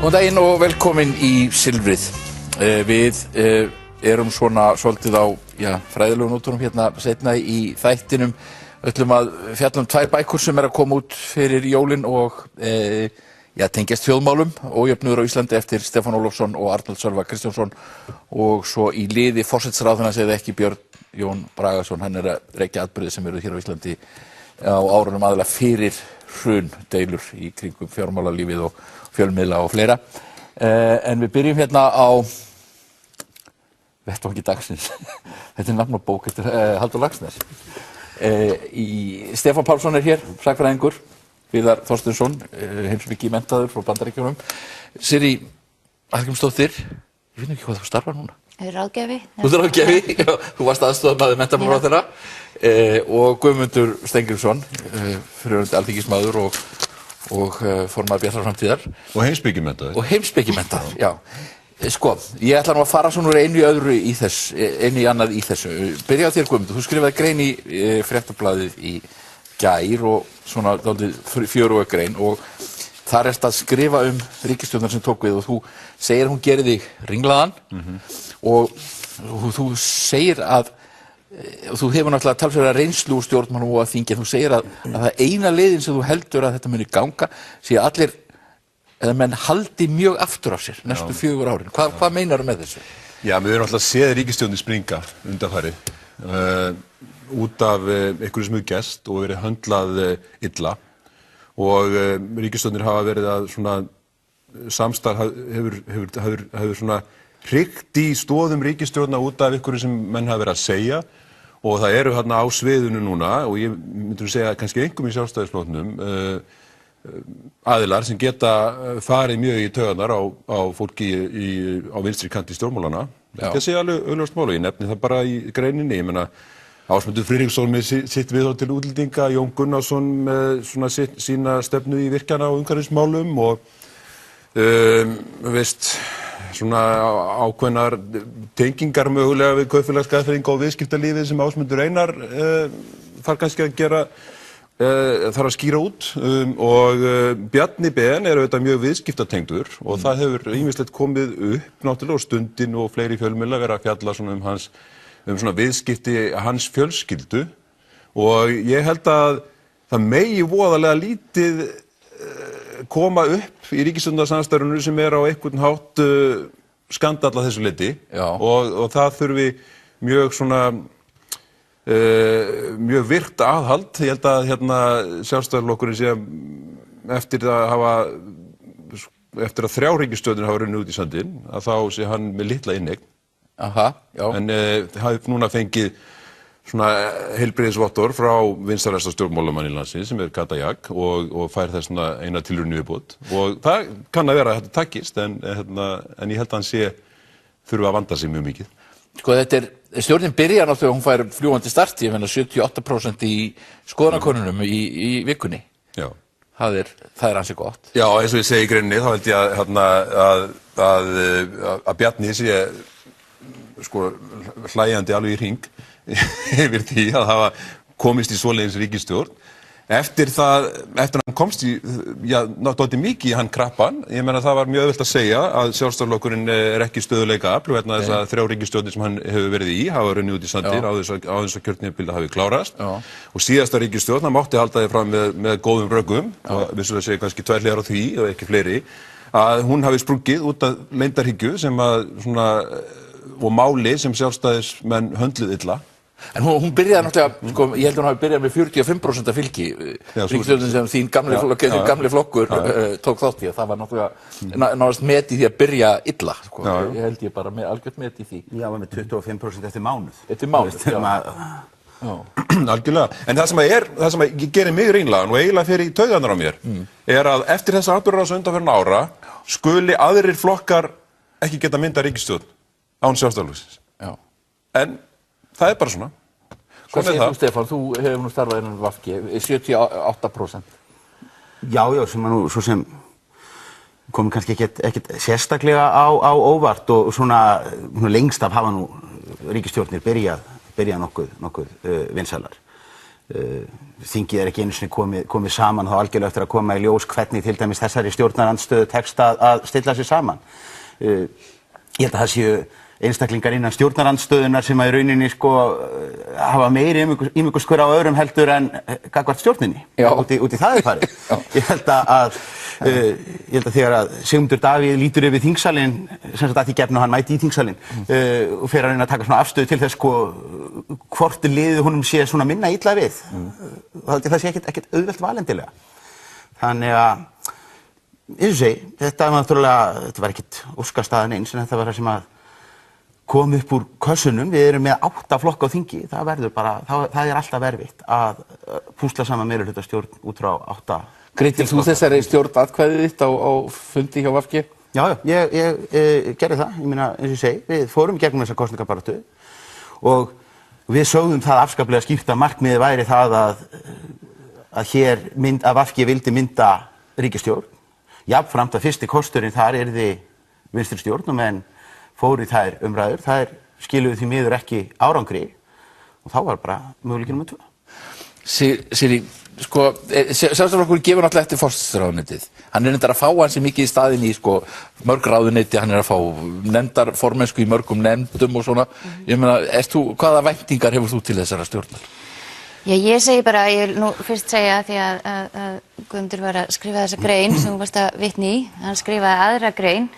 Góðan daginn og velkomin í Silfrið. Við erum svona svolítið á fræðilegum nótunum hérna seinna í þættinum. Ætlum að fjalla tvær bækur sem að koma út fyrir jólin og tengjast þjóðmálum, Ójöfnuður á Íslandi eftir Stefán Ólafsson og Arnald Sölva Kristjánsson, og svo í liði forsætisráðherrans eða ekki Björn Jón Bragason. Hann að rekja atburði sem eru hér á Íslandi á árunum aðalega fyrir hrun, deilur í kringum fjármálalífið og fjölmiðla og fleira. En við byrjum hérna á vettvangi dagsins. Þetta nafn á bók eftir Halldór Laxness. Stefán Pálsson hér, sagnfræðingur, Viðar Þorsteinsson, heimspekingur menntaður frá Bandaríkjunum, Sirrý Hallgrímsdóttir, ég veit ekki hvað þú starfar núna. Ráðgjafi. Þú ert ráðgjafi, þú varst aðstoðarmaður menntamálaráðherra, og Guðmundur Steingrímsson, fyrrverandi alþingismaður og formaður Bjartar framtíðar. Og heimspekimenntaður. Og heimspekimenntaður, já. Sko, ég ætla nú að fara svona úr einu í öðru í þess, einu í annað í þessu. Byrja á þér, Guðmundur, þú skrifaði grein í Fréttablaðið í gær og svona dálítið fjöruga grein, og þar ertu að skrifa ríkisstjórnar sem tók við, og þú segir að hún gerir þig ringlaðan, og þú segir að þú hefur náttúrulega talsverða reynslu úr stjórnmálum og að þingi, þú segir að það eina leiðin sem þú heldur að þetta muni ganga sé að allir eða menn haldi mjög aftur af sér næstu 4 árin. Hvað meinarðu með þessu? Já, við erum alltaf séð ríkisstjórnin springa undanfarið út af einhverju sem hefur gerst og verið höndlað illa, og ríkisstjórnir hafa verið að svona samstarf hefur svona hrygt í stoðum ríkisstjórna út af einhverju sem menn hafa verið að segja, og það eru hérna á sviðinu núna, og ég myndi segja kannski einhverjum í Sjálfstæðisflokknum aðilar sem geta farið mjög í taugarnar á fólki á vinstri kanti stjórnmálana. Þetta sé alveg augljóst mál, og ég nefni það bara í greininni. Ég meina, Ásmundur Friðriksson með sitt viðhorf til útlendinga, Jón Gunnarsson með svona sína stefnu í virkjana og umhverfismálum, og svona ákveðnar tengingar mögulega við kaupfélagsskaðfræðinga og viðskiptalífið sem Ásmundur Einar þarf kannski að gera, þarf að skýra út, og Bjarni Ben auðvitað mjög viðskiptatengdur, og það hefur ýmislegt komið upp náttúrulega, og Stundin og fleiri fjölmiðlar vera að fjalla svona svona viðskipti hans fjölskyldu, og ég held að það megi voðalega lítið koma upp í ríkisstjórnarsamstarfinu sem á einhvern hátt skandall að þessu leyti, og það þurfi mjög svona mjög virkt aðhald. Ég held að Sjálfstæðisflokkurinn sé eftir að 3 ríkisstjórnir hafa runnið út í sandinn, að þá sé hann með litla inneign. En hafi núna fengið svona heilbrigðisvottorð frá vinsælasta stjórnmálamanni landsins sem Kata Jak, og fær þess eina tilraun í viðbót, og það kann að vera að þetta takist, en ég held að hann þurfi að vanda sig mjög mikið. Sko, stjórnin byrjar náttúrulega, hún fær fljúgandi start, ég finna 78% í skoðanakönnunum í vikunni. Já. Það er ansi gott. Já, eins og ég segi í greininni, þá held ég að Bjarni sé sko hlæjandi alveg í hring yfir því að hafa komist í svoleiðis ríkisstjórn. Eftir hann komst í, dálítið mikið í hann krappan. Ég meina, það var mjög auðvelt að segja að Sjálfstæðisflokkurinn ekki stöðuleika afl, vegna þess að 3 ríkisstjórnir sem hann hefur verið í hafa runnið út í sandir á þess að kjörtímabilið hafi klárast. Og síðasta ríkisstjórn, hann mátti halda því fram með góðum rökum, og vissulega segja kannski 2 hliðar á því, og ekki fleiri, að hún hafi sprungið út af leyndarhyggju og máli sem sjálfstæðismenn höndluð illa. En hún byrjaði náttúrulega, sko, ég held að hún hafi byrjað með 45% fylgi, ríkisstjórnin sem þín gamli flokkur tók þátt í, og það var náttúrulega nánast met í því að byrja illa, sko. Ég held ég bara með algjört met í því. Já, með 25% eftir mánuð. Eftir mánuð, já. Algjörlega. En það sem gerir mig ringlaðan og eiginlega fer í taugarnar á mér, að eftir þessa atburðarás undanfarinna ára skuli aðrir flokkar ekki geta mynda ríkisstjórn án Sjálfstæðisflokksins. En það bara svona. Hvað segir þú, Stefán? Þú hefur nú starfað innan VG, 78%. Já, sem nú svo sem komið kannski ekkert sérstaklega á óvart, og svona lengst af hafa nú ríkisstjórnir byrjað nokkuð vinsælar. þingið ekki einu sinni komið saman þá algjörlega eftir að koma í ljós hvernig til dæmis þessari stjórnarandstöðu tekst að stilla sig saman. Ég held að það séu einstaklingar innan stjórnarandstöðunar sem að í rauninni hafa meiri ímuguskur á öðrum heldur en gagnvart stjórninni út í það farið. Ég held að þegar að Sigmundur Davíð lítur yfir þingsalinn, sem sagt að því gefnu hann mæti í þingsalinn og fer að reyna að taka svona afstöðu til þess hvort liðið honum sé svona minna illa við. Það sé ekkert auðvelt valendilega. Þannig að, eins og segi, þetta var ekkert óskastaðan eins en þetta var það sem að kom upp úr kössunum. Við erum með 8 flokka á þingi. Það verður bara, það er alltaf erfitt að púsla saman meirihlutastjórn út frá 8. Greiddir þú þessari stjórn atkvæðið þitt á fundi hjá VG? Já, ég gerði það. Ég meina, eins og ég segi, við fórum í gegnum þessa kosningabaráttu og við sögðum það afskaplega skýrt að markmiðið væri það að VG vildi mynda ríkisstjórn. Jafnframt að fyrsti kosturinn þar yrði vinstri stjórn og menn fóru í þær umræður. Þær skiluðu því miður ekki árangri og þá var bara möguleiki númer 2. Sirrí, Sjálfstæðisflokkurinn gefur náttúrulega eftir forsætisráðuneytið. Hann er reyndar að fá ansi mikið í staðinn í mörg ráðuneyti, hann er að fá nefndarformennsku í mörgum nefndum og svona. Ég meina, hvaða væntingar hefur þú til þessara stjórnar? Já, ég segi bara, ég vil nú fyrst segja því að Guðmundur var að skrifa þessa grein sem þú varst að vitni í. Hann skrifaði aðra grein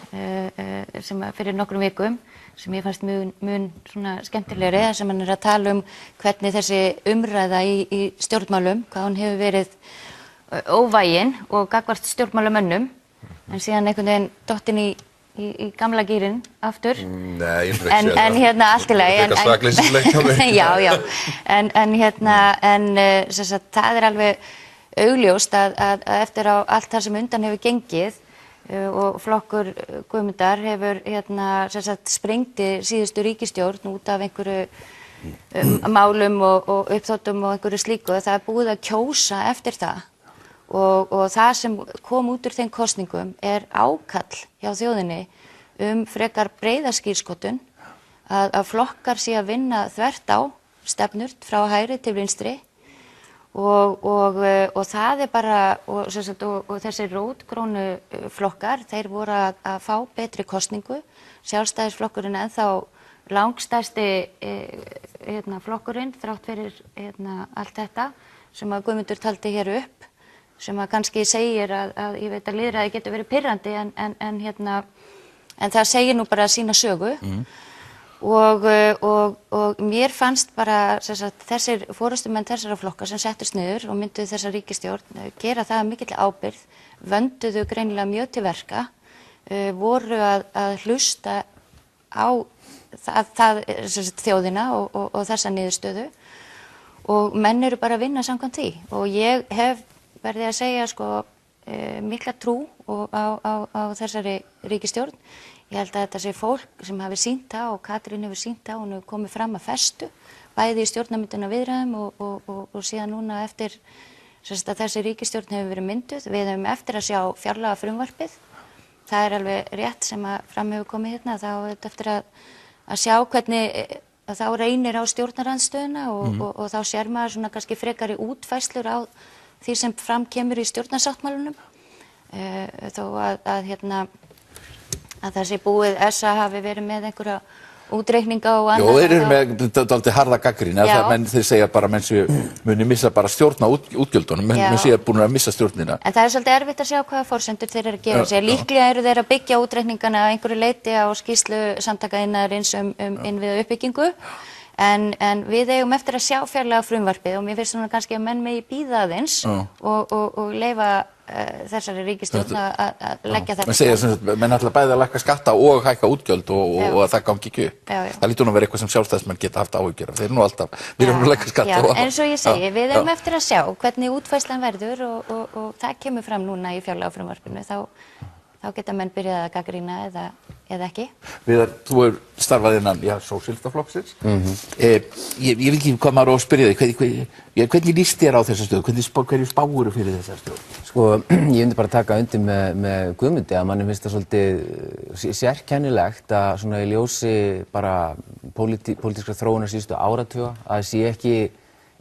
sem fyrir nokkrum vikum sem ég fannst mun svona skemmtilegri, sem hann er að tala hvernig þessi umræða í stjórnmálum, hvað hún hefur verið óvægin og gagnvart stjórnmálamönnum, en síðan einhvern veginn dottin í gamla gírinn aftur. Nei, ég fyrir ekki en hérna allt í lagi. Þetta er sakleysislegt hjá mér. Já. Sem sagt, það er alveg augljóst að eftir á allt það sem undan hefur gengið og flokkur Guðmundar hefur sem sagt sprengti síðustu ríkisstjórn út af einhverju málum og uppþóttum og einhverju slíku. Það er búið að kjósa eftir það. Og það sem kom út úr þeim kosningum er ákall hjá þjóðinni frekar breiða skírskotun, að flokkar sé að vinna þvert á stefnur frá hægri til vinstri og það er bara, og þessi rótgrónu flokkar, þeir voru að fá betri kosningu. Sjálfstæðisflokkurinn ennþá langstærsti flokkurinn, þrátt fyrir allt þetta sem að Guðmundur taldi hér upp, sem að kannski segir að ég veit að lýðræði getur verið pirrandi en það segir nú bara sína sögu. Og mér fannst bara þessir forystumenn þessara flokka sem settust niður og mynduðu þessa ríkisstjórn gera það mikill ábyrgð, vönduðu greinilega mjög til verka, voru að hlusta á þjóðina og þessa niðurstöðu og menn eru bara að vinna samkvæmt því. Og ég hef verði að segja mikla trú á þessari ríkisstjórn. Ég held að þetta sé fólk sem hafi sýnt það og Katrín hefur sýnt það, hún hefur komið fram að festu, bæði í stjórnarmynduna viðræðum og síðan núna eftir að þessi ríkisstjórn hefur verið mynduð. Við hefum eftir að sjá fjárlagafrumvarpið. Það er alveg rétt sem að fram hefur komið hérna, þá er þetta eftir að sjá hvernig þá reynir á stjórnarandstöðuna og þá sér maður svona kannski frekari útfærslur á því sem fram kemur í stjórnarsáttmálunum, þó að þessi búið SA hafi verið með einhverja útreikninga og annað. Jó, þeir eru með dálítið harða gagnrýni, þeir segja bara að menn muni missa bara stjórna útgjöldunum, menn séu búin að missa stjórnina. En það er svolítið erfitt að sjá hvaða forsendur þeir eru að gefa sér. Líklega eru þeir að byggja útreikningana að einhverju leyti á skýrslu Samtaka iðnaðarins innviða uppbyggingu. En við eigum eftir að sjá fjárlagafrumvarpið og mér finnst svona kannski að menn megi bíða aðeins og leyfa þessari ríkisstjórn að leggja þetta. Menn segja að menn ætla bæði að lækka skatta og hækka útgjöld og að það gangi ekki upp. Það lítur nú að vera eitthvað sem sjálfstæðismenn geta haft áhyggjur af. Þeir eru nú alltaf, við erum að lækka skatta. En svo ég segi, við eigum eftir að sjá hvernig útfærslan verður og það kemur fram núna í fjárlagafrumvarpinu. Þá geta menn byrjað að gagnrýna eða ekki. Viðar, þú hefur starfað innan Sósíaldaflokksins. Ég veit ekki hvað maður á að spyrja þig. Hvernig líst þér á þessa stöðu? Hverju spáir fyrir þessa stöðu? Ég myndi bara taka undir með Guðmundi að manni finnst það svolítið sérkennilegt að svona í ljósi bara pólitískra þróunar síðustu áratuga að sé ekki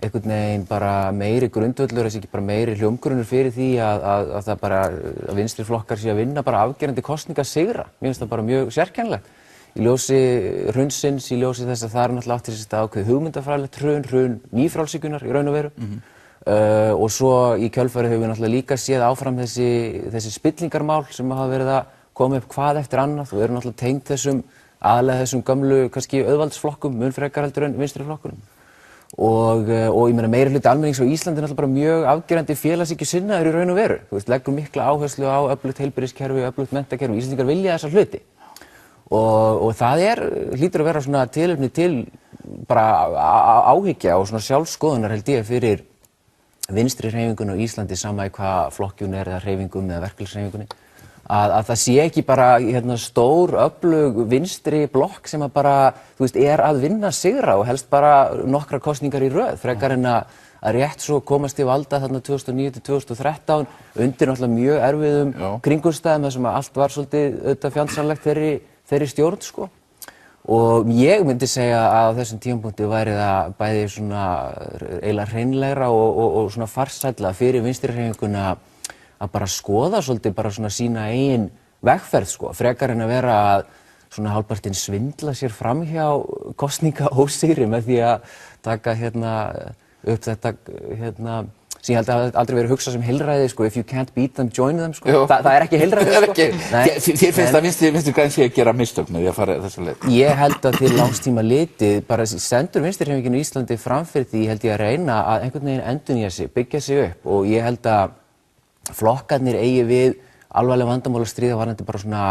einhvern veginn bara meiri grundvöllur, þessi ekki bara meiri hljómgrunnur fyrir því að það bara að vinstri flokkar sé að vinna bara afgerandi kosningasigra. Mér finnst það bara mjög sérkennilegt. Í ljósi hrunsins, í ljósi þess að það er náttúrulega átt í sér ákveðið hugmyndafræðilegt hrun nýfrjálshyggjunnar í raun og veru. Og svo í kjölfarið höfum við náttúrulega líka séð áfram þessi spillingarmál sem hafa verið að koma upp hvað eftir annað og eru náttúrulega tengt aðalega þessum gömlu, kannski auðvaldsflokkum, mun frekar heldur en vinstri flokkunum. Og ég meina meiri hluti almennings á Íslandi er náttúrulega bara mjög afgerandi félagshyggjusinnaður í raun og veru. Þú veist, leggur mikla áherslu á öflugt heilbrigðiskerfi, öflugt menntakerfi. Íslendingar vilja þessa hluti. Og það hlýtur að vera svona tilefni til bara áhyggja og svona sjálfskoðunar held ég fyrir vinstri hreyfingunni á Íslandi sama í hvað flokkjun eða hreyfingum eða verkalýðshreyfingunni. Að það sé ekki bara stór, öflug vinstri blokk sem að bara, þú veist, að vinna sigra og helst bara nokkrar kosningar í röð, frekar en að rétt svo komast til valda þarna 2009 til 2013 undir náttúrulega mjög erfiðum kringumstæðum þar sem að allt var svolítið auðvitað fjandsamlegt þeirri stjórn, sko. Og ég myndi segja að á þessum tímapunkti væri það bæði svona eiginlega hreinlegra og svona farsælla fyrir vinstri hreyfinguna að bara skoða svolítið bara svona sína eigin vegferð, sko, frekar en að vera að svona hálfpartinn svindla sér framhjá kosningaósigri með því að taka upp þetta sem ég held að aldrei verið hugsað sem heilræði, sko, if you can't beat them, join them, sko. Það er ekki heilræði, sko. Þér finnst að vinstri græn sé að gera mistök með því að fara þessa leið? Ég held að til langs tíma litið, bara stendur vinstrihreyfingin í Íslandi framfyrir því, held ég að reyna að einhvern veginn endurnýja sig, byggja sig upp og ég held að flokkarnir eigi við alvarleg vandamál að stríða varðandi bara svona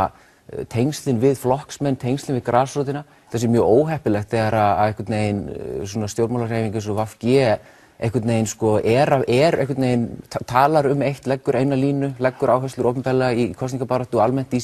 tengslin við flokksmenn, tengslin við grasrótina. Það sé mjög óheppilegt þegar að einhvern veginn svona stjórnmálahreyfingu svo VG einhvern veginn sko einhvern veginn talar eitt, leggur eina línu, leggur áherslur opinberlega í kosningabaráttu og almennt í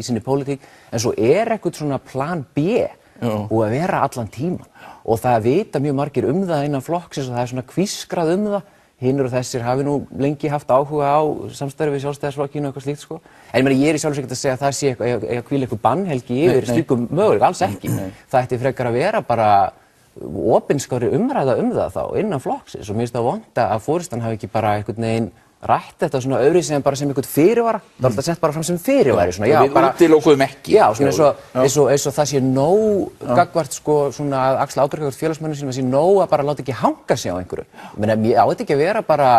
sinni pólitík, en svo einhvern svona plan B og að vera allan tíman. Og það vita mjög margir það innan flokksins og það er svona hvískrað það. Hinir og þessir hafi nú lengi haft áhuga á samstarfi við Sjálfstæðisflokkinn og eitthvað slíkt, sko. En ég er í sjálfsög ekki að segja að það sé að hvíla eitthvað bannhelgi yfir slíkum möguleika, alls ekki. Það ætti frekar að vera bara opinskári umræða það þá innan flokksins og mér finnst það vont að forystan hafi ekki bara einhvern veginn rætt þetta svona öðru sem bara sem einhvern fyrirvara. Það er alltaf sett bara fram sem fyrirvari svona. Já, við útilokuðum ekki. Já, svona eins og það sé nóg gagnvart sko svona að axla ábyrgð gagnvart félagsmönnum sínum, það sé nóg að bara láta ekki hanga sig á einhverju. Ég meina, á þetta ekki að vera bara,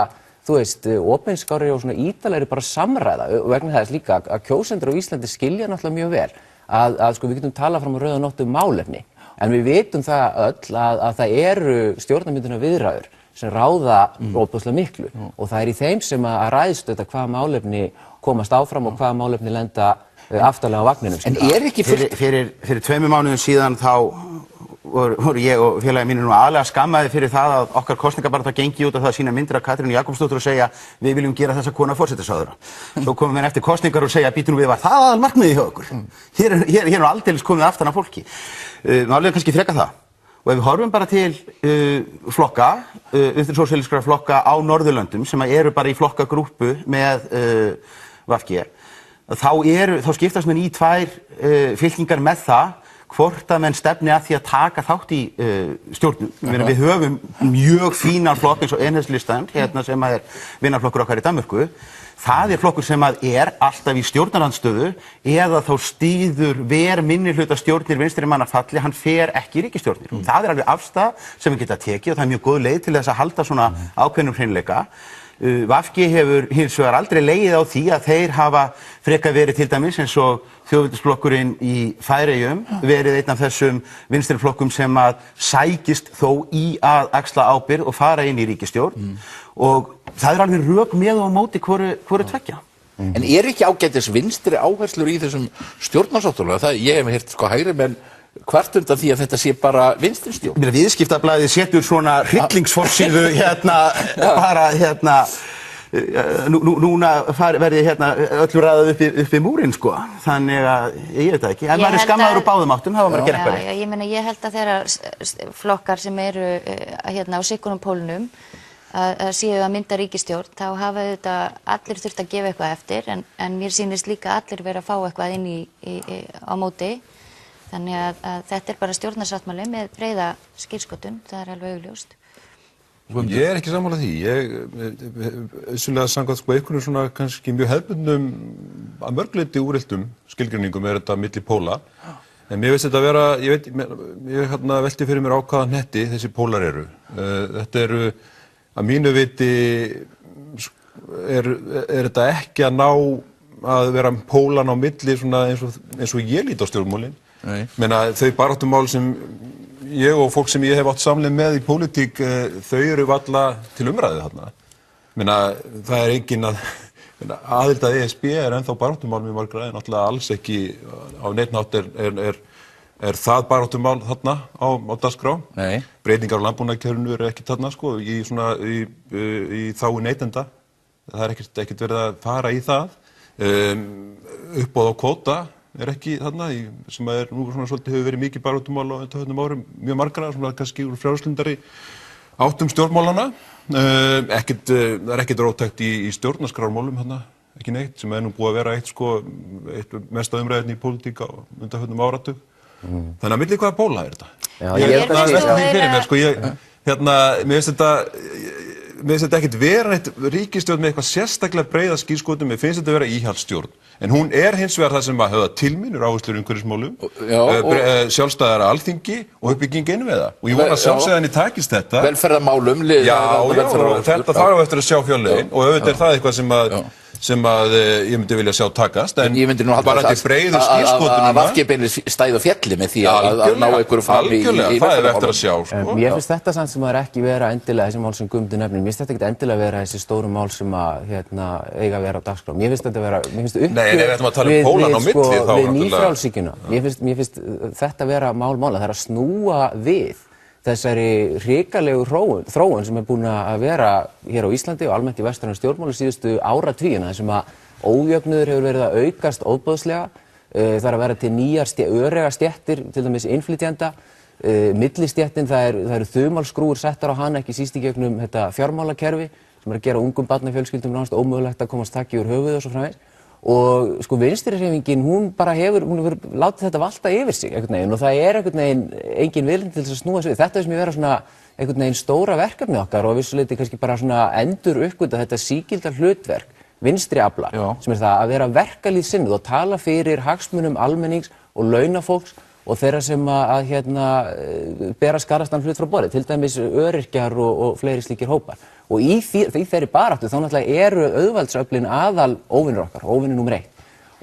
þú veist, opinskári og svona ítalegri bara samræða vegna þess líka að kjósendur á Íslandi skilja náttúrulega mjög vel að sko við getum talað fram á rauða nóttu málefni, en við vitum það öll að það eru stjórnarmyndunarviðræður sem ráða óbúslega miklu og það er í þeim sem að ræðst þetta hvaða málefni komast áfram og hvaða málefni lenda aftarlega á vagninum. En ekki fyrir 2 mánuðum síðan þá voru ég og félagi mínir nú aðlega skammaði fyrir það að okkar kosningabarátta gengi út af það að sína myndir af Katrínu Jakobsdóttur og segja við viljum gera þessa konu forsætisráðherra. Svo komum við eftir kosningar og segja býtum við var það aðalmarkmiðið hjá okkur. Hér er aldeilis komið aftan af fólki. Málið er kannski frekar það. Og ef við horfum bara til flokka, vinstri-sósíalískra flokka á Norðurlöndum sem eru bara í flokkagrúppu með VG, þá skiptast menn í 2 fylkingar með það hvort að menn stefni að því að taka þátt í stjórnum. Við höfum mjög fínan flokk eins og Enhedslistan, sem er vinarflokkur okkar í Danmörku. Það er flokkur sem er alltaf í stjórnarandstöðu eða þá styður minnihluta stjórnir vinstri manna falli, hann fer ekki í ríkisstjórnir. Og það er alveg afstaða sem við geta tekið og það er mjög góð leið til þess að halda svona ákveðnum hreinleika. VG hefur hins vegar aldrei legið á því að þeir hafa frekar verið til dæmis eins og þjóðveldisflokkurinn í Færeyjum verið einn af þessum vinstriflokkum sem að sækist þó í að axla ábyrgð og fara inn í ríkisstjórn og það er alveg rök með og á móti hvoru tveggja. En ekki ágætis vinstri áherslur í þessum stjórnarsáttmála? Ég hef heyrt sko hægri menn hvart undan því að þetta sé bara vinstri stjórn. Viðskiptablaðið setur svona hryllingsforsíðu núna verði öllu ræðað upp í múrin sko. Þannig að ég veit það ekki. Ef maður er skammaður úr báðum áttum, þá var maður að gera eitthvað rétt. Ég held að þeirra flokkar sem eru á sikkunum pólnum að séu að mynda ríkisstjórn, þá hafa þetta allir þurft að gefa eitthvað eftir, en mér sýnist líka allir vera að fá eitthvað inn á móti. Þannig að þetta er bara stjórnarsáttmáli með breiða skírskotun, það er alveg augljóst. Ég ekki sammála því. Vissulega samkvæmt einhvern svona kannski mjög hefðbundnum að mörgleiti úreltum skilgreiningum þetta milli póla. En mér veist þetta vera, ég velti fyrir mér á hvaða hnetti þessi pólar eru. Þetta eru, að mínu viti, er þetta ekki að ná að vera pólan á milli svona eins og ég lít á stjórnmálin. Meina þau baráttumál sem ég og fólk sem ég hef átt samleið með í pólitík, þau eru varla til umræðu þarna. Meina það engin aðild að ESB ennþá baráttumál með margra, en náttúrulega alls ekki á neinn hátt er það baráttumál þarna á dagskrá. Breytingar á landbúnaðarkerfinu eru ekki þarna sko í þágu neytenda. Það er ekkert verið að fara í það. Uppboð á kvóta er ekki þarna, sem nú svona svolítið hefur verið mikið baráttumál á undanförnum árum, mjög margra, svona kannski úr frjálslyndari áttum stjórnmálana. Það er ekkert róttækt í stjórnarskrármálum þarna, ekki neitt, sem nú búið að vera eitt mesta umræðin í pólitík á undanförnum áratug. Þannig að milli hvaða póla er þetta? Mér finnst þetta ekkert vera neitt ríkisstjórn með eitthvað sérstaklega breiða skírskotun, mér finnst þetta vera íhaldsstjórn. En hún er hins vegar það sem að höfða tilmynur áherslur í umhverfismálum, sjálfstæðara Alþingi og uppbygging innviða. Og ég vona að sjálfsögðan takist þetta. Velferðarmálum. Þetta þarf eftir að sjá fjárlögin og auðvitað er það eitthvað sem ég myndi vilja sjá takast, en ég myndi nú bara til breiðu skírskotunum að VG stæði á fjalli með því að ná einhverju fram í það er eftir að sjá sko. Mér finnst þetta samt sem að ekki vera endilega þessi mál sem Guðmundur nefnir, mér finnst þetta ekkert endilega vera þessi stóru mál sem að eiga að vera á dagskrá. Mér finnst þetta vera, við nýfrjálshyggjuna. Mér finnst þetta vera mála, það er að snúa við þessari hrikalegu þróun sem búin að vera hér á Íslandi og almennt í vestrænum stjórnmálum síðustu áratugina, sem að ójöfnuður hefur verið að aukast óboðslega. Það er að vera til nýjar öreiga stéttir, til dæmis innflytjenda, millistéttin, það eru þumalskrúfur settar á hana, ekki síst í gegnum þetta fjármálakerfi sem er að gera ungum barnafjölskyldum nánast ómögulegt að komast taki úr höfuð og svo framvegis. Og sko vinstrihreyfingin, hún hefur látið þetta valta yfir sig einhvern veginn, og það er einhvern veginn engin vilji til þess að snúa sig við. Þetta er sem ég vera svona einhvern veginn stóra verkefni okkar og vissuleyti kannski bara svona endur uppgötva þetta sígilda hlutverk vinstri afla, sem er það að vera verkalýðsinnuð og tala fyrir hagsmunum almennings og launafólks og þeirra sem að bera skarastan hlut frá borði, til dæmis öryrkjar og fleiri slíkir hópar. Og í þeirri baráttu þá náttúrulega eru auðvaldsöflin aðal óvinur okkar, óvinur númer 1.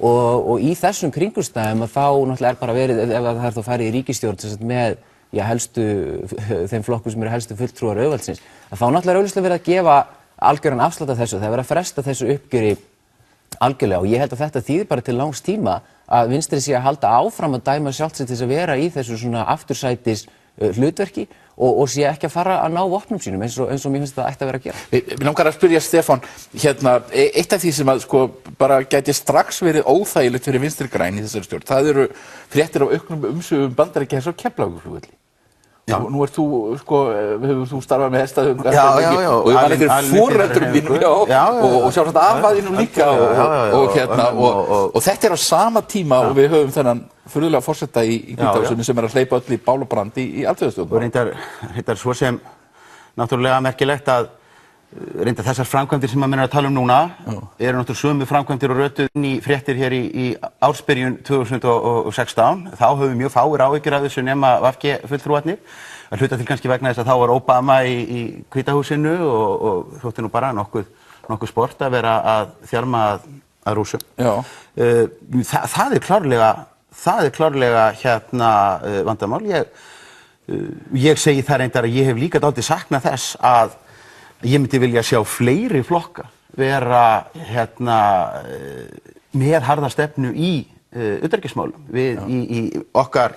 Og í þessum kringumstæðum að þá náttúrulega er bara verið, ef það er þá farið í ríkisstjórn með þeim flokkum sem eru helstu fulltrúar auðvaldsins, að þá náttúrulega er augljóslega verið að gefa algjöran afslátt af þessu, það er verið að fresta þessu uppgjöri algjörlega, og ég held að þetta þýðir bara til langs tíma að vinstri sé að halda áfram að dæma sjálft sig til þess að vera í þessu svona aftursætis hlutverki og sé ekki að fara að ná vopnum sínum eins og mér finnst það ætti að vera að gera. Mér langar að spyrja Stefán, eitt af því sem að bara gæti strax verið óþægilegt fyrir vinstri græn í þessari stjórn, það eru fréttir af auknum umsvifum Bandaríkjahers á Keflavíkurflugvelli. Nú ert þú, hefur þú starfað með hestaðum og ég var einhverjum foreldurum mínum og sjálfsagt afaðinum líka og þetta er á sama tíma og við höfum þennan furðulega forseta í Hvíta-húsinu sem er að hleypa öll í bál og brand í alþjóðastjórnmálum. Og reyndar svo sem náttúrulega merkilegt að reyndar þessar framkvæmdir sem maður er að tala um núna eru náttúrulega sömu framkvæmdir og rötuð inn í fréttir hér í ársbyrjun 2016. Þá höfum mjög fáir áhyggjur af þessu nema VG fulltrúarnir. Að hluta til kannski vegna þess að þá var Obama í Hvíta-húsinu og þótti nú bara nokkuð sport að vera að þjarma að Rússum. Það er klárlega vandamál. Ég segi það reyndar að ég hef líka dálítið saknað þess að ég myndi vilja sjá fleiri flokka vera með harða stefnu í utanríkismálum. Við í okkar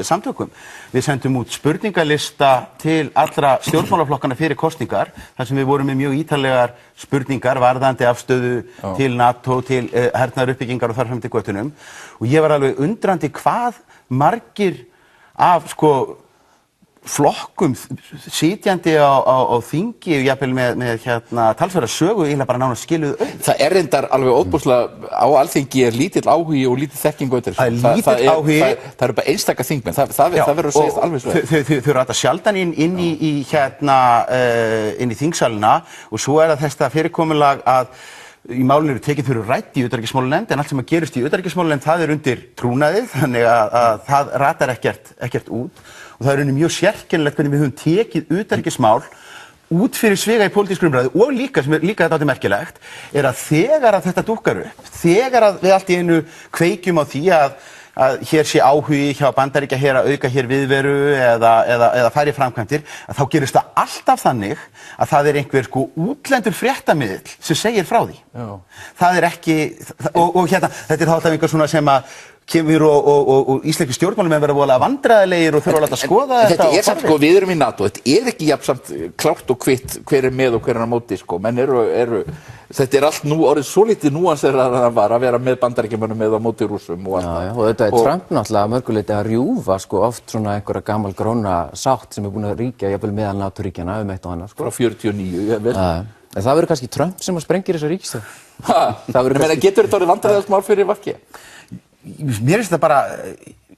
samtökum, við sendum út spurningalista til allra stjórnmálaflokkana fyrir kosningar, þar sem við vorum með mjög ítarlegar spurningar varðandi afstöðu til NATO, til hernaðaruppbyggingar og þar fram til götunum. Og ég var alveg undrandi hvað margir af flokkum sitjandi á þingi og jafnvel með talsverða sögu eiginlega bara nánast skiluð auð. Það er reyndar alveg ótrúlega, á Alþingi er lítill áhugi og lítill þekking á þetta. Það er lítill áhugi. Það eru bara einstaka þingmenn, það verður að segja alveg svo. Þau rata sjaldan inn í þingsalina og svo er það þetta fyrirkomulag að í málinu eru tekið fyrir rætt í utanríkismálanefnd en allt sem að gerist í utanríkismálanefnd það er undir trúnaðið þannig að það ratar ekkert út og það er mjög sérkennilegt hvernig við höfum tekið utanríkismál út fyrir sviga í pólitískri umræðu og líka, sem er líka þetta merkilegt, er að þegar að þetta dúkkar upp, þegar að við allt í einu kveikjum á því að hér sé áhugi hjá Bandaríkjaher að auka hér viðveru eða færi framkvæmdir, að þá gerist það alltaf þannig að það er einhver útlendur fréttamiðill sem segir frá því. Já. Það er ekki, og hérna, þetta er þá alltaf einhver svona sem að kemur og íslenski stjórnmálamenn verða voðalega vandræðalegir og þurfa að láta skoða þetta. Þetta er samt við erum í NATO, þetta er ekki jafnsamt klárt og kvitt hver er með og hver er á móti menn þetta er allt nú orðið svo lítið núansera að það var að vera með Bandaríkjamönnum með á móti Rússum og allt það. Og þetta er Trump náttúrulega mörguleiti að rjúfa oft svona einhverja gamalgróna sátt sem er búin að ríkja jafnvel meðal NATO-ríkjanna eitt og annað. Frá 49, vel. En það verður kannski Trump sem sprengir þessa ríkisstjórn. Getur þetta orðið vandræðalegt mál fyrir VG? Mér finnst það bara,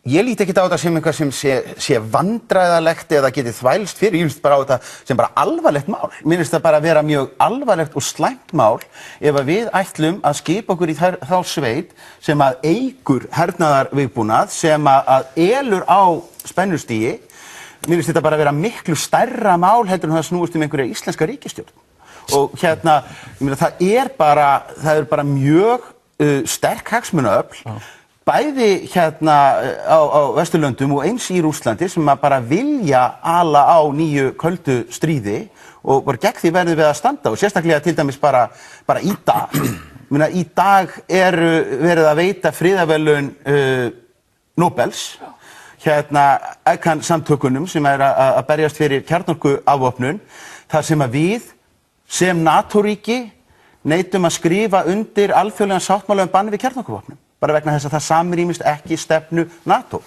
ég líti ekki á þetta sem eitthvað sem sé vandræðalegt eða geti þvælst fyrir, ég finnst bara á þetta sem bara alvarlegt mál. Mér finnst það bara vera mjög alvarlegt og slæmt mál ef að við ætlum að skipa okkur í þá sveit sem að eykur hernaðarviðbúnað, sem að elur á spennustígi. Mér finnst þetta bara vera miklu stærra mál heldur en það snúist einhverja íslenska ríkisstjórn. Og hérna, ég meina, það er bara mjög sterk hagsmunaöfl bæði hérna á Vesturlöndum og eins í Rússlandi sem að bara vilja ala á nýju köldu stríði og bara gegn því verðum við að standa og sérstaklega til dæmis bara í dag. Í dag eru verið að veita friðarverðlaun Nóbels ECAN samtökunum sem er að berjast fyrir kjarnorkuafvopnun þar sem að við sem NATO-ríki neitum að skrifa undir alþjóðlegan sáttmála banni við kjarnorkuvopnum bara vegna þess að það samrýmist ekki stefnu NATO.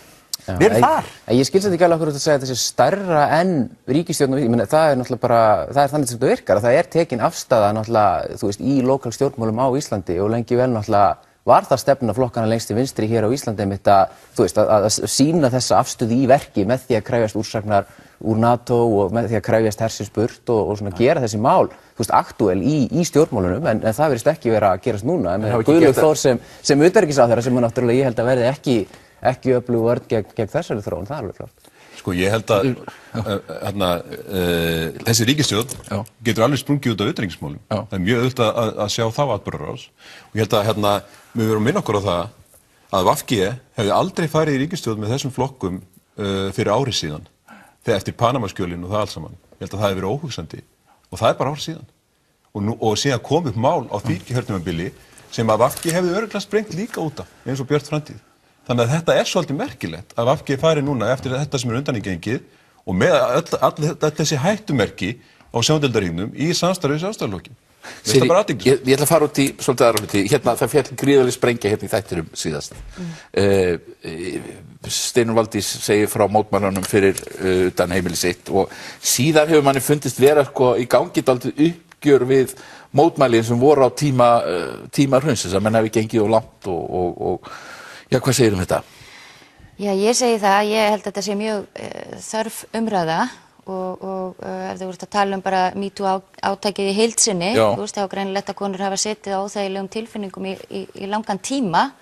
Við erum þar. Ég skilst þetta ekki alveg okkur að segja að þetta sé stærra en ríkisstjórn, ég meina það er náttúrulega bara, það er þannig sem þetta virkar, að það er tekin afstaða náttúrulega, þú veist, í lokal stjórnmálum á Íslandi og lengi vel náttúrulega var það stefna flokkana lengst til vinstri hér á Íslandi einmitt að, þú veist, að sýna þessa afstöðu í verki með því að krefjast úrsagnar úr NATO og með því að krefjast hersins burt og svona gera þessi mál, þú veist, aktúel í stjórnmálunum, en það virðist ekki vera að gerast núna, en Guðlaug Þór sem utanríkisráðherra sem náttúrulega ég held að verði ekki öflug vörn gegn þessari þróun, það er alveg klart. Sko, ég held að þessi ríkisstjórn getur alveg sprungið út af utanríkismálum. Það er mjög auðvitað að sjá þá atburðarás og ég held að við verum minna okkur á það að VG hefði aldrei farið í ríkisstjórn með þessum flokkum fyrir ári síðan þegar eftir Panamaskjölin og það allt saman. Ég held að það hefði verið óhugsandi og það er bara ár síðan. Og síðan kom upp mál á því kjörtímabili sem að VG hefði örugglega sprengt líka út af eins og Björt framtíð. Þannig að þetta er svolítið merkilegt að VG fari núna eftir þetta sem er undanigengið og með öll þessi hættumerki á sjóndeildarhringnum í samstarfi sjálfstæðisflokksins. Ég ætla að fara út í svolítið aðra hluti. Hérna, það féll gríðarleg sprengja hérna í þættinum síðast. Steinunn Valdís segir frá mótmælunum fyrir utan heimili sitt og síðan hefur manni fundist vera í gangi dálítið uppgjör við mótmælin sem voru á tíma hrunsins að menn hafi gengið of langt og já, hvað segir þetta? Já, ég segi það, ég held að þetta sé mjög þörf umræða og ef þú ert að tala bara MeToo átakið í heild sinni, þú veist, þá er greinilegt að konur hafa setið á óþægilegum tilfinningum í langan tíma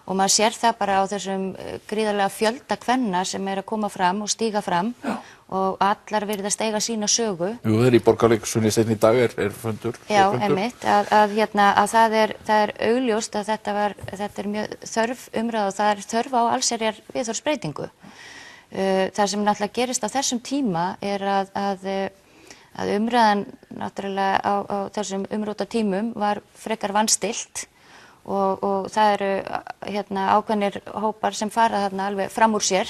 og maður sér það bara á þessum gríðarlega fjölda kvenna sem er að koma fram og stíga fram og allar virðast eiga sína sögu. Jú, það er í Borgarleikhúsinu seinni í dag er fundur. Já, einmitt, að það er augljóst að þetta er mjög þörf umræða og það er þörf á allsherjar viðhorfsbreytingu. Það sem náttúrulega gerist á þessum tíma er að umræðan náttúrulega á þessum umróta tímum var frekar vanstillt og það eru ákveðnir hópar sem fara þarna alveg fram úr sér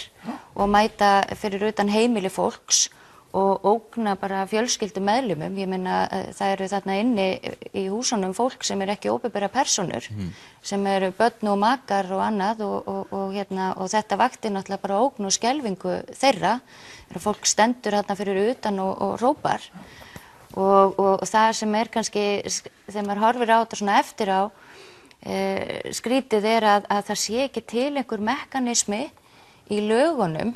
og mæta fyrir utan heimili fólks og ógna bara fjölskyldumeðlimum. Ég meina það eru þarna inni í húsunum fólk sem ekki opinberar persónur, sem eru börn og makar og annað og þetta vakti náttúrulega bara ógn og skelfingu þeirra. Fólk stendur þarna fyrir utan og hrópar og það sem kannski, þegar maður horfir á þetta svona eftir á, skrítið að það sé ekki til einhver mekanismi í lögunum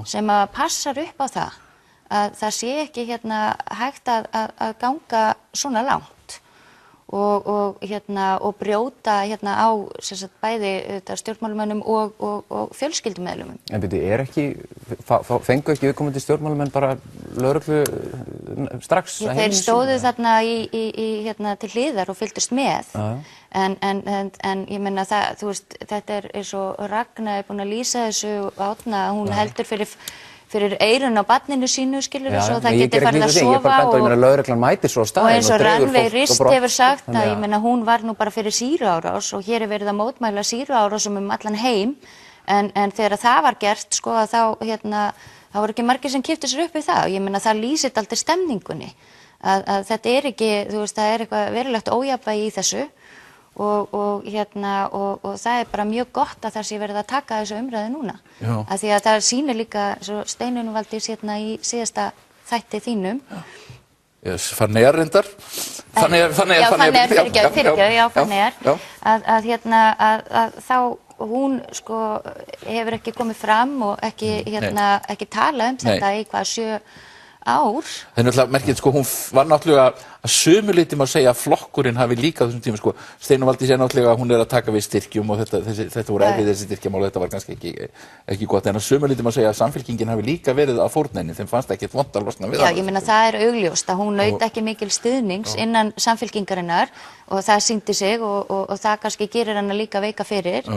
sem að passar upp á að það sé ekki hægt að ganga svona langt og brjóta á bæði stjórnmálumönnum og fjölskyldumeðlumum. En byrju, fengu ekki viðkomandi stjórnmálamenn bara lögreglu strax? Þeir stóðu þarna til hliðar og fylgdust með. En ég meina það, þú veist, þetta eins og Ragna búin að lýsa þessu Árna, hún heldur fyrir eyrun á barninu sínu, skilur svo það geti farið að sofa og eins og Rannveig Rist hefur sagt að ég meina hún var nú bara fyrir sýruárás og hér verið að mótmæla sýruárásum allan heim en þegar það var gert sko að þá voru ekki margir sem kipptu sér upp við það og ég meina það lýsir aldrei stemningunni að þetta ekki, þú veist, það eitthvað verulegt ójafnvægi í þessu og það bara mjög gott að það sé verið að taka þessu umræðu núna. Af því að það sýnir líka, svo Steinunn Valdís í síðasta þætti þínum. Fanneyjar reyndar. Fanneyjar. Að þá hún sko hefur ekki komið fram og ekki talað þetta í hvað 7 ár. Það náttúrulega merkilegt sko, hún var náttúrulega að sumu leyti má segja að flokkurinn hafi líka þessum tíma sko, Steinunn Valdís náttúrulega hún að taka við styrkjum og þetta voru erfið þessi styrkjamál og þetta var kannski ekki gott en að sumu leyti má segja að Samfylkingin hafi líka verið að fórnenni, þeim fannst ekkert vont að losna við. Já, ég meina það augljóst að hún naut ekki mikil stuðnings innan Samfylkingarinnar og það sýndi sig og það kannski gerir hana líka veika fyrir.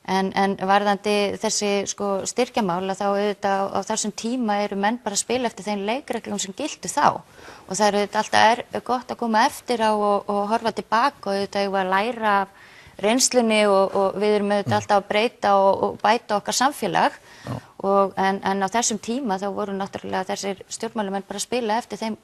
En varðandi þessi sko styrkjamál að þá auðvitað á þessum tíma eru menn bara að spila eftir þeim leikreglum sem giltu þá og það eru alltaf gott að koma eftir á og horfa tilbaka og auðvitað að læra af reynslunni og við erum auðvitað alltaf að breyta og bæta okkar samfélag en á þessum tíma þá voru náttúrulega þessir stjórnmálumenn bara að spila eftir þeim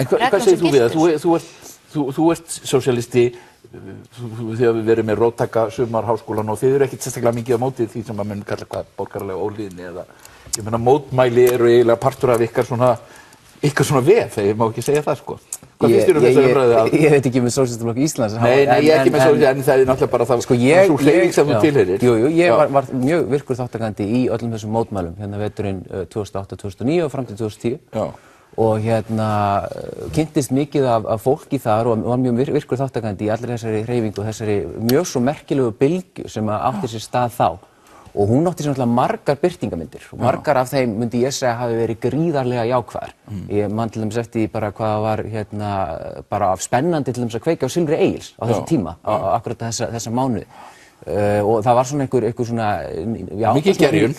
Hvað segir þú við það? Þú ert sósíalisti þið hafið verið með róttæka sumarháskólan og þið eru ekkert sérstaklega mikið á móti því sem að menn kalla borgaralega ólíðni eða ég meina mótmæli eru eiginlega partur af ykkar svona vef, þegar ég má ekki segja það sko. Hvað finnst þér þessa umræðu að Ég veit ekki með Sósíalistaflokk Íslands. Nei, ég ekki með sósíalistaflokk en það náttúrulega bara það sú hreyfing sem þú tilheyrir. Jú, ég var mjög virkur þátttakandi í öllum þessum mótmælum veturinn 2008-2009 og fram til 2010. Og kynntist mikið af fólki þar og var mjög virkur þátttakandi í allri þessari hreyfingu og þessari mjög svo merkilegu bylgju sem átti sér stað þá. Og hún átti sér náttúrulega margar birtingamyndir og margar af þeim myndi ég segja hafi verið gríðarlega jákvæðar. Ég man til dæmis eftir bara hvað var bara spennandi til dæmis að kveikja á Silfri Egils á þessum tíma, akkurat þessa mánuði. Og það var svona einhver svona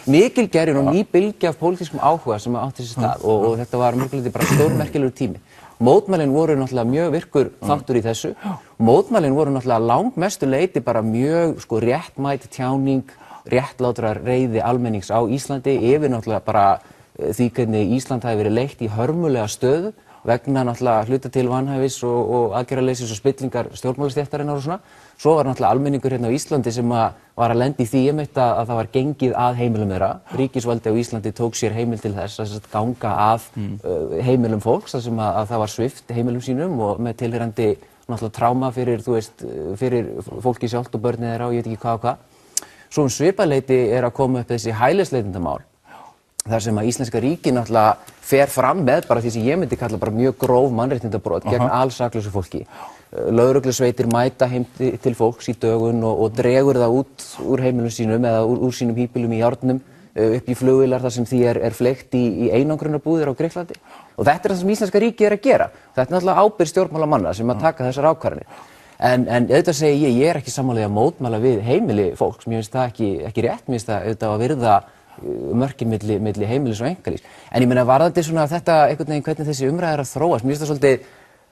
mikil gerjun og ný bylgja af pólitískum áhuga sem átti sér stað og þetta var mjög bara stórmerkilegur tími. Mótmælin voru náttúrulega mjög virkur þáttur í þessu. Mótmælin voru náttúrulega langmestu leyti bara mjög réttmæt tjáning, réttlátrar reiði almennings á Íslandi yfir náttúrulega bara því hvernig Ísland hafi verið leitt í hörmulega stöðu vegna náttúrulega hluta til vanhæfis og aðgerðarleysis og spillingar stjórnmálastéttarinnar og svona. Svo var náttúrulega almenningur hérna á Íslandi sem var að lenda í því að það var gengið að heimilum þeirra. Ríkisvaldi á Íslandi tók sér heimil til þess að ganga að heimilum fólks þar sem að það var svipt heimilum sínum og með tilheyrandi náttúrulega tráma fyrir fólki sjálft og börnin þeirra og ég veit ekki hvað og hvað. Svo svipað leyti að koma upp þessi hælisleitendamál þar sem að íslenska ríki náttúrulega fer fram með bara því sem ég myndi kalla bara mjög gróf mannréttindabrot gegn alsaklausu fólki. Lögreglusveitir mæta heim til fólks í dögun og dregur það út úr heimilum sínum eða úr sínum híbýlum í járnum upp í flugvélar þar sem því er fleygt í einangrunarbúðir á Grikklandi. Og þetta það sem íslenska ríki að gera. Þetta náttúrulega ábyrgð stjórnmálamanna sem að taka þessar ákvarðanir. En auðvitað segi ég ekki sammála að mótmæla við heimili fólks, mér finnst það ekki rétt, mér finnst það auðvitað að virða mörkin milli heimilis og einkalífs. En ég meina varðandi svona þetta einhvern veginn hvernig þessi umræða að þróast, mér finnst það svolítið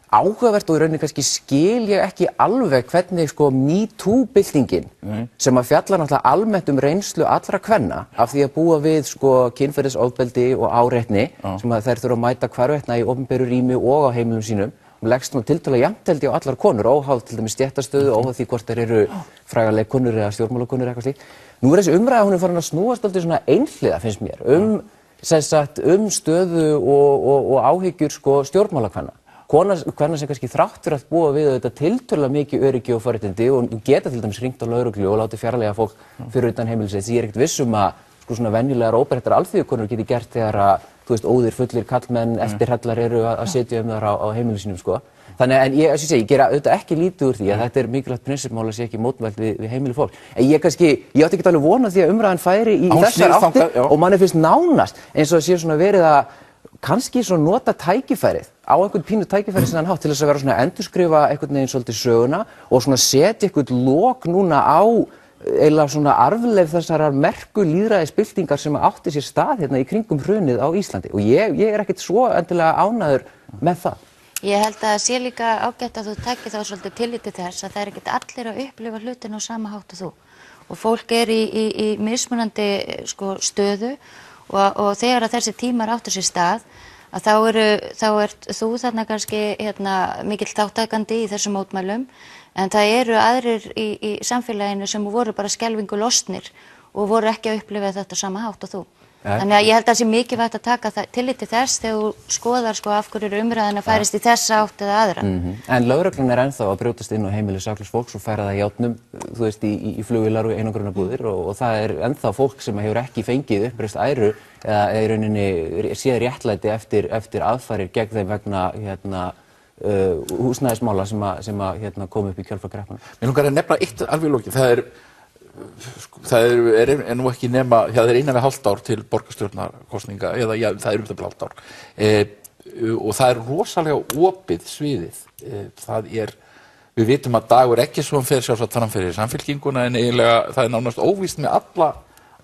áhugavert og í rauninni kannski skil ég ekki alveg hvernig sko MeToo-byltingin sem að fjalla náttúrulega almennt reynslu allra kvenna af því að búa við sko kynferðisofbeldi og áreitni sem að þær þurfa að mæta hvarvetna í opinberu rými og á heimilum sínum leggst nú tiltölulega jafnt held ég á allar konur óháð til dæmis stéttastöðu, óháð því hvort þær eru frægar leikkonur eða stjórnmálakonur eitthvað slíkt. Nú þessi umræða hún farin að snúast dálítið svona einhliða finnst mér stöðu og áhyggjur sko stjórnmálakvenna. Kvenna sem kannski þrátt fyrir að búa við þetta tiltölulega mikið öryggi og forréttindi og geta til dæmis hringt á lögreglu og látið fjarlægja fólk fyrir utan heimilisins. Ég ekkert viss að sko svona venjulegar óbreyttar alþýðukonur geti gert þegar að þú veist, óðir fullir kallmenn eftirhellar eru að setja þar á heimilu sínum, sko. Þannig en ég gera auðvitað ekki lítið úr því að þetta mikilvægt prinsipmál að sé ekki mótmælt við heimili fólk. En ég átti ekki alveg vona því að umræðan færi í þessar áttir og manni finnst nánast eins og það sé svona verið að kannski svona nota tækifærið á einhvern pínu tækifærið sem hann hátt til þess að vera svona endurskrifa einhvern veginn svolítið söguna og svona setja einhvern lok núna á eiginlega svona arfleif þessarar merku lýðræðisbyltingar sem átti sér stað hérna í kringum hrunið á Íslandi og ég ekkert svo endilega ánægður með það. Ég held að það sé líka ágætt að þú takir þá svolítið tilliti þess að það ekkert allir að upplifa hlutin á sama hátt og þú og fólk í mismunandi sko stöðu og þegar að þessi tímar áttu sér stað að þá ert þú þarna kannski mikill þátttakandi í þessum mótmælum en það eru aðrir í samfélaginu sem voru bara skelfingu lostnir og voru ekki að upplifa þetta sama hátt og þú. Þannig að ég held að það sé mikilvægt að taka tillit til þess þegar þú skoðar sko af hverju umræðan að færist í þessa átt eða aðra. En lögreglan ennþá að brjótast inn á heimili saklaus fólks og færa það játnum, þú veist, í flugvélar og einangrunarbúðir og það ennþá fólk sem hefur ekki fengið uppreist æru eða í rauninni séð réttlæti eftir aðfarir gegn þeim vegna húsnæðismála sem kom upp í kjölfar kreppunnar. Mér langar að nefna eitt alveg í lokin. Það er nú ekki nema, það er 1,5 ár til borgarstjórnarkosninga eða það er hálft ár. Og það er rosalega opið sviðið. Við vitum að Dagur Eggertsson fer sjálfsagt fram fyrir Samfylkinguna en eiginlega það er nánast óvíst með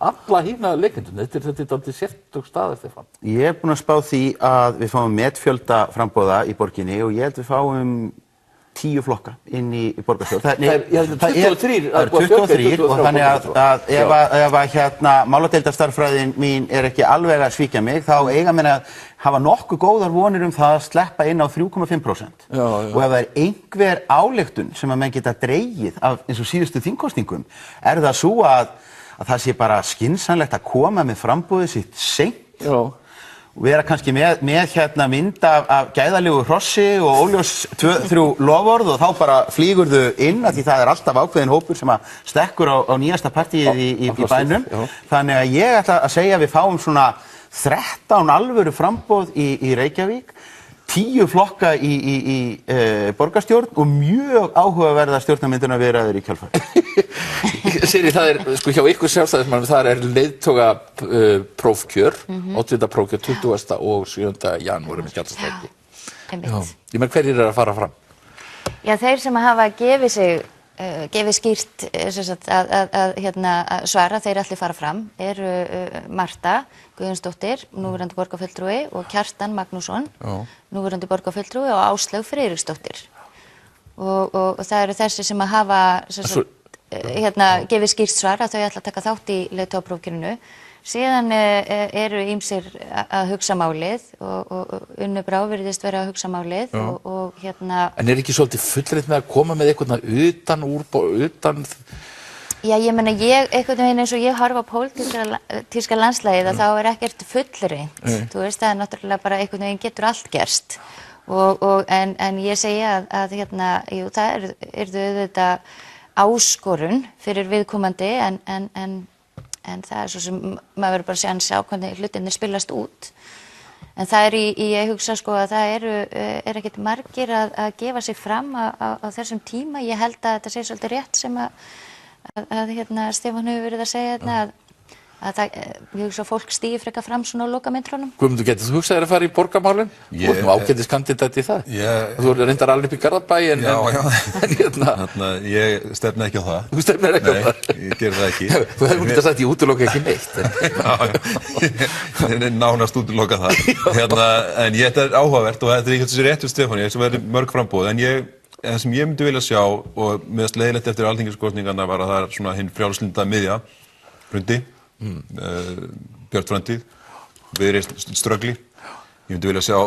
alla hína leikendum. Þetta er dálítið sérstök staða Stefán. Ég búinn að spá því að við fáum metfjölda framboða í borginni og ég held við fáum 10 flokka inn í borgarstjórn. Það er 23 og þannig að ef máladeildarstarffræðin mín er ekki alveg að svíkja mig þá eiga menn að hafa nokkuð góðar vonir það að sleppa inn á 3,5%. Og ef það er einhver ályktun sem að menn geta dregið af eins og síðustu þingkosningum það svo að það sé bara skynsamlegt að koma með framboðið sitt seint og vera kannski með mynd af gæðalegu hrossi og óljós 2-3 loforð og þá bara flýgurðu inn af því það er alltaf ákveðin hópur sem að stekkur á nýjasta partíið í bænum. Þannig að ég ætla að segja að við fáum svona 13 alvöru framboð í Reykjavík, 10 flokka í borgarstjórn og mjög áhugaverða stjórnarmyndunarviðræður í kjölfar. Sirrí, það er sko hjá ykkur sjálfstæðismönnum þar er leiðtoga prófkjör, oddvita prófkjör 20. og 7. janúar með Skjaldastræti. Ég meina hverjir að fara fram? Já, þeir sem hafa gefið skýrt að svara þeir allir fara fram eru Marta Guðjónsdóttir, núverandi borgarfulltrúi og Kjartan Magnússon, núverandi borgarfulltrúi og Áslaug Friðriksdóttir. Og það eru þessi sem að hafa gefið skýrt svar að þau ætla að taka þátt í leiðtogaprófkjörinu. Síðan eru ýmsir að hugsa málið og Unnur Brá virðist vera að hugsa málið og En er ekki svolítið fullreynt með að koma með eitthvað utan Já, ég meina einhvern veginn eins og ég horfa á pólitíska landslægið að þá er ekkert fullreynt. Þú veist, það er náttúrulega bara einhvern veginn getur allt gerst. En ég segi að jú, það yrðu auðvitað áskorun fyrir viðkomandi en það er svo sem maður verður bara að sjá hvernig hlutinir spilast út. En það er ég hugsa sko að það er ekkert margir að gefa sig fram á þessum tíma. Ég held að þetta sé svolítið rétt sem að Stefán hefur verið að segja ég hugsa að fólk stígi frekar fram svona á lokametrunum. Guðmundur, getur þú hugsað þér að fara í borgarmálin? Þú ert nú ágætis kandidat í það. Þú reyndar alveg upp í Garðabæ en ég stefna ekki á það. Þú stefnir ekki á það? Nei, ég ger það ekki. Þú hefur getað sagt ég útiloka ekki neitt. Ég nánast útiloka það. En þetta er áhugavert og þetta er ekki þessi réttur Stefáni, sem verður mörg framboð, en það sem ég myndi vilja sjá og meðast leiðilegt eftir alþingiskosningarnar var að það er svona hinn frjálslynda miðja, Hrundi, Björt Framtíð, Viðreisn Ströggli. Ég myndi vilja sjá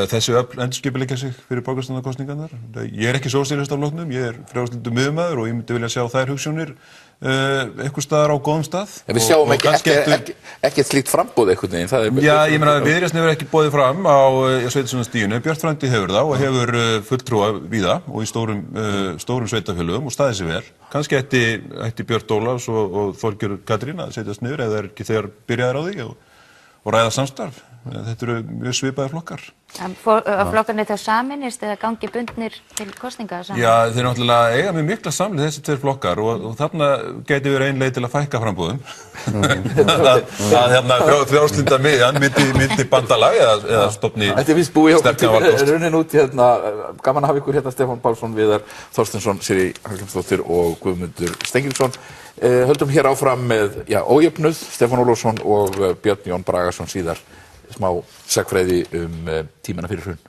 þessi öfl endurskipuleggja sig fyrir borgarstjórnarkosningarnar. Ég er ekki sósíalista af flokknum, ég er frjálslyndur miðjumaður og ég myndi vilja sjá þær hugsjónir einhvers staðar á góðum stað. En við sjáum ekki slíkt framboð einhvern veginn. Já, ég meina Viðreisn hefur ekki boðið fram á sveitarstjórnarstiginu, Björt Framtíð hefur það og hefur fulltrúa víða og í stórum sveitarfélögum og staðið sig vel. Kannski ætti Björt Ólafs og Þorgerður Katrín að setjast niður ef það er ekki þegar byrjaðir á því og ræða samstarf. Þetta eru mjög svipaðir flokkar. Flokkarnir þá saminist eða gangi bundnir til kosninga saman? Já, þeir náttúrulega eiga mjög mikla samleið þessi tveir flokkar og þarna gæti verið ein leið til að fækka framboðum. að frjálslynda miðjan myndi bandalag eða stofni sterkan valkost. Þetta er vist búið hjá runnin út gaman að hafa ykkur Stefán Pálsson, Viðar Þorsteinsson, Sirrí Hallgrímsdóttir og Guðmundur Steingrímsson. Höldum hér áfram með ójöfnuð, Stefán Ólafsson og Björn Jón Bragason síðar smá sagnfræði tímana fyrir hrun.